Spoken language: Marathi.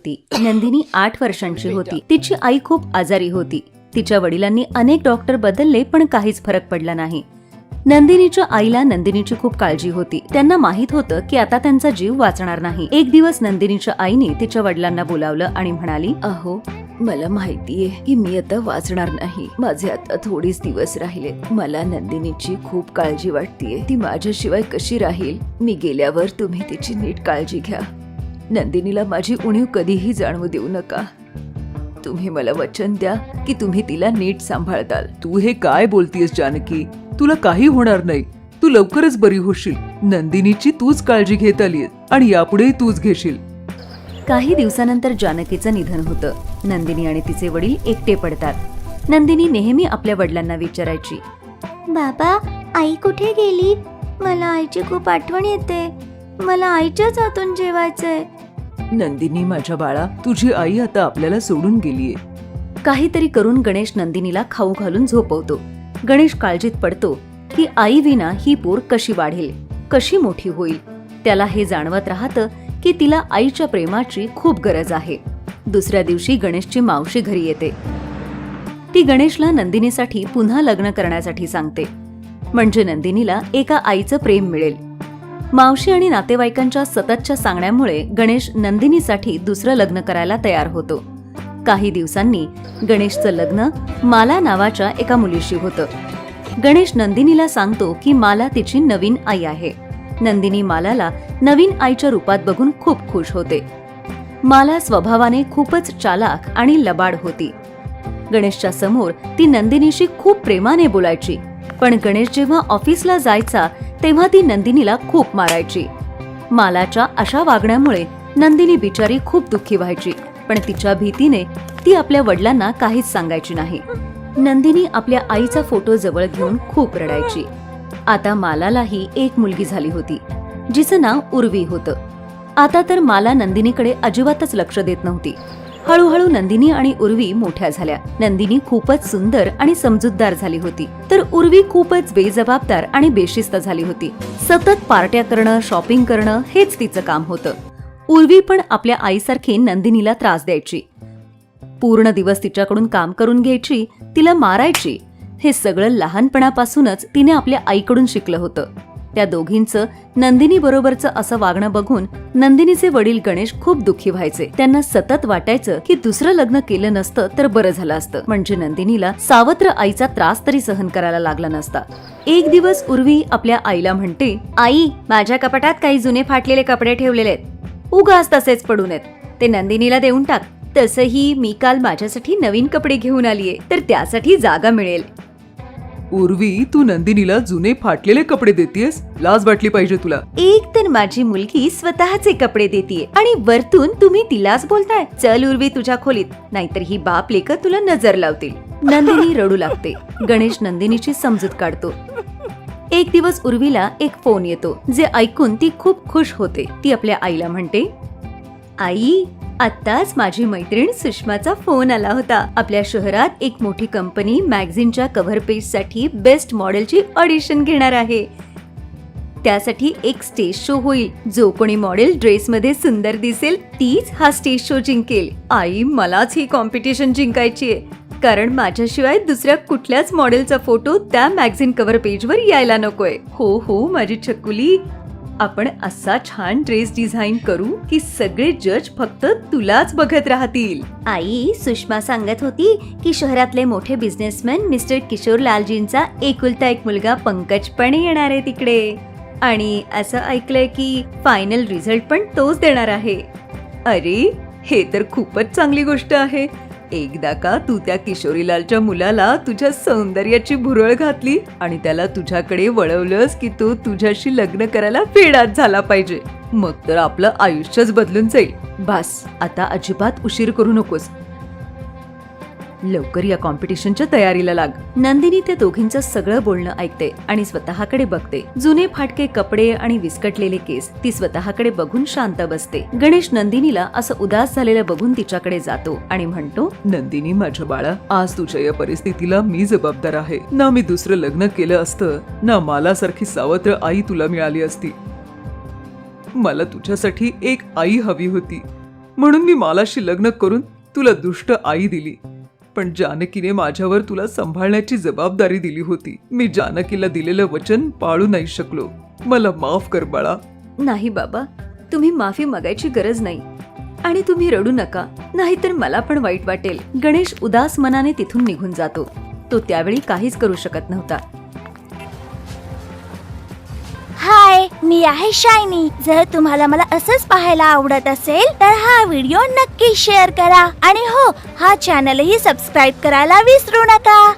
होती. नंदिनी 8 वर्षांची होती. तिची आई खूप आजारी होती. तिच्या वडिलांनी अनेक डॉक्टर बदलले पण काहीच फरक पडला नाही. नंदिनीच्या आईला नंदिनीची खूप काळजी होती. त्यांना माहित होतं की आता त्यांचा जीव वाचणार नाही. एक दिवस नंदिनीच्या आईने तिच्या वडिलांना बोलावलं आणि म्हणाली, अहो, मला माहितीये की मी आता वाचणार नाही. माझे आता थोडेच दिवस राहिले. मला नंदिनीची खूप काळजी वाटतेय. ती माझ्याशिवाय कशी राहील? मी गेल्यावर तुम्ही तिची नीट काळजी घ्या. नंदिनीला माझी उणीव कधीही जाणवू देऊ नका. तुम्ही मला वचन द्या की तुम्ही तिला नीट सांभाळताल. तू हे काय बोलतीयस जानकी? तुला काही होणार नाही. तू लवकरच बरी होशील. नंदिनीची तूच काळजी घेत आलीयस आणि यापुढे तूच घेशील. काही दिवसानंतर जानकीचं निधन होतं. नंदिनी आणि तिचे वडील एकटे पडतात. नंदिनी नेहमी आपल्या वडिलांना विचारायची, बाबा, आई कुठे गेली? मला आईची खूप आठवण येते. मला आईच्याच हातून जेवायचंय. नंदिनी माझ्या बाळा, तुझी आई आता आपल्याला सोडून गेलीये. काहीतरी करून गणेश नंदिनीला खाऊ घालून झोपवतो. गणेश काळजीत पडतो की आई विना ही पोर कशी वाढेल, कशी मोठी होईल. त्याला हे जाणवत राहतं की तिला आईच्या प्रेमाची खूप गरज आहे. दुसऱ्या दिवशी गणेशची मावशी घरी येते. ती गणेशला नंदिनीसाठी पुन्हा लग्न करण्यासाठी सांगते, म्हणजे नंदिनीला एका आईचं प्रेम मिळेल. मावशी आणि नातेवाईकांच्या सततच्या सांगण्यामुळे गणेश नंदिनीसाठी दुसरं लग्न करायला तयार होतो. काही दिवसांनी गणेशचं लग्न माला नावाच्या एका मुलीशी होतं. गणेश नंदिनीला सांगतो की माला तिची नवीन आई आहे. नंदिनी मालाला नवीन आईच्या रूपात बघून खूप खुश होते. माला स्वभावाने खूपच चालाक आणि लबाड होती. गणेशच्या समोर ती नंदिनीशी खूप प्रेमाने बोलायची, पण गणेश जेव्हा ऑफिसला जायचा तेव्हा ती नंदिनीला खूप मारायची. मालाच्या अशा वागण्यामुळे नंदिनी बिचारी खूप दुःखी व्हायची, पण तिच्या भीतीने ती आपल्या वडिलांना काहीच सांगायची नाही. नंदिनी आपल्या आईचा फोटो जवळ घेऊन खूप रडायची. आता मालालाही एक मुलगी झाली होती, जिचं नाव उर्वी होतं. आता तर माला नंदिनीकडे अजिबातच लक्ष देत नव्हती. हळूहळू नंदिनी आणि उर्वी मोठ्या झाल्या. नंदिनी खूपच सुंदर आणि समजूतदार झाली होती, तर उर्वी खूपच बेजबाबदार आणि बेशिस्त झाली होती. सतत पार्ट्या करणं, शॉपिंग करणं हेच तिचं काम होतं. उर्वी पण आपल्या आईसारखी नंदिनीला त्रास द्यायची. पूर्ण दिवस तिच्याकडून काम करून घ्यायची, तिला मारायची. हे सगळं लहानपणापासूनच तिने आपल्या आईकडून शिकलं होतं. त्या दोघींचं नंदिनी बरोबरचं असं वागणं बघून नंदिनीचे वडील गणेश खूप दुःखी व्हायचे. त्यांना सतत वाटायचं की दुसरं लग्न केलं नसतं तर बरं झालं असतं, म्हणजे नंदिनीला सावत्र आईचा त्रास तरी सहन करायला लागला नसता. एक दिवस उर्वी आपल्या आईला म्हणते, आई, माझ्या कपाटात काही जुने फाटलेले कपडे ठेवलेले आहेत. उगाच तसेच पडून आहेत, ते नंदिनीला देऊन टाक. तसंही मी काल माझ्यासाठी नवीन कपडे घेऊन आलीये, तर त्यासाठी जागा मिळेल. उर्वी, तू नंदिनीला जुने फाटलेले कपडे देतेस? लाज वाटली पाहिजे तुला. एक तर माझी मुलगी स्वतःचे कपडे देतीये आणि वरतून तुम्ही तिलाच बोलताय. चल उर्वी तुझ्या खोलीत, नाहीतर ही बाप लेकं तुला नजर लावतील. नंदिनी रडू लागते. गणेश नंदिनीची समजूत काढतो. एक दिवस उर्वीला एक फोन येतो, जे ऐकून ती खूप खुश होते. ती आपल्या आईला म्हणते, आई, आत्ताच माझी मैत्रीण सुषमाचा फोन आला होता. आपल्या शहरात एक मोठी कंपनी मॅगझिनच्या कव्हर पेज साठी बेस्ट मॉडेलची ऑडिशन घेणार आहे. त्यासाठी एक स्टेज शो होईल. जो कोणी मॉडेल ड्रेसमध्ये सुंदर दिसेल तीच हा स्टेज शो जिंकेल. आई, मलाच ही कॉम्पिटिशन जिंकायची आहे, कारण माझ्याशिवाय दुसऱ्या कुठल्याच मॉडेलचा फोटो त्या मॅगझिन कव्हर पेजवर यायला नकोय. हो हो माझी छकुली, आपण असा छान ड्रेस डिझाईन करू की सगळे जज फक्त तुलाच बघत राहतील. आई, सुषमा सांगत होती की शहरातले मोठे बिझनेसमॅन मिस्टर किशोर लालजींचा एकुलता एक मुलगा पंकज पण येणार आहे तिकडे, आणि असं ऐकलंय की फायनल रिझल्ट पण तोच देणार आहे. अरे, हे तर खूपच चांगली गोष्ट आहे. एकदा का तू त्या किशोरीलालच्या मुलाला तुझ्या सौंदर्याची भुरळ घातली आणि त्याला तुझ्याकडे वळवलंस की तो तुझ्याशी लग्न करायला वेडाच झाला पाहिजे, मग तर आपलं आयुष्यच बदलून जाईल. बस, आता अजिबात उशीर करू नकोस. लवकर या कॉम्पिटिशनच्या तयारीला लाग. नंदिनी त्या दोघींचं सगळं बोलणं ऐकते आणि स्वतःकडे बघते. जुने फाटके कपडे आणि विस्कटलेले केस ती स्वतःकडे बघून शांत बसते. गणेश नंदिनीला असं उदास झालेलं बघून तिच्याकडे जातो आणि म्हणतो, नंदिनी माझ्या बाळा, आज तुझ्या या परिस्थितीला मी जबाबदार आहे. ना मी दुसरं लग्न केलं असतं, ना मला सारखी सावत्र आई तुला मिळाली असती. मला तुझ्यासाठी एक आई हवी होती. म्हणून मी मालाशी लग्न करून तुला दुष्ट आई दिली. पण जानकीने माझ्यावर तुला सांभाळण्याची जबाबदारी दिली होती. मी जानकीला दिलेलं वचन पाळू नाही शकलो. मला माफ कर बाळा. नाही बाबा, तुम्ही माफी मागायची गरज नाही. आणि तुम्ही रडू नका, नाहीतर मला पण वाईट वाटेल. गणेश उदास मनाने तिथून निघून जातो. तो त्यावेळी काहीच करू शकत नव्हता. हाय, मी आहे शायनी. जर तुम्हाला मला असंच पाहायला आवडत असेल तर हा व्हिडिओ नक्की शेअर करा आणि हो, हा चॅनलही सबस्क्राईब करायला विसरू नका.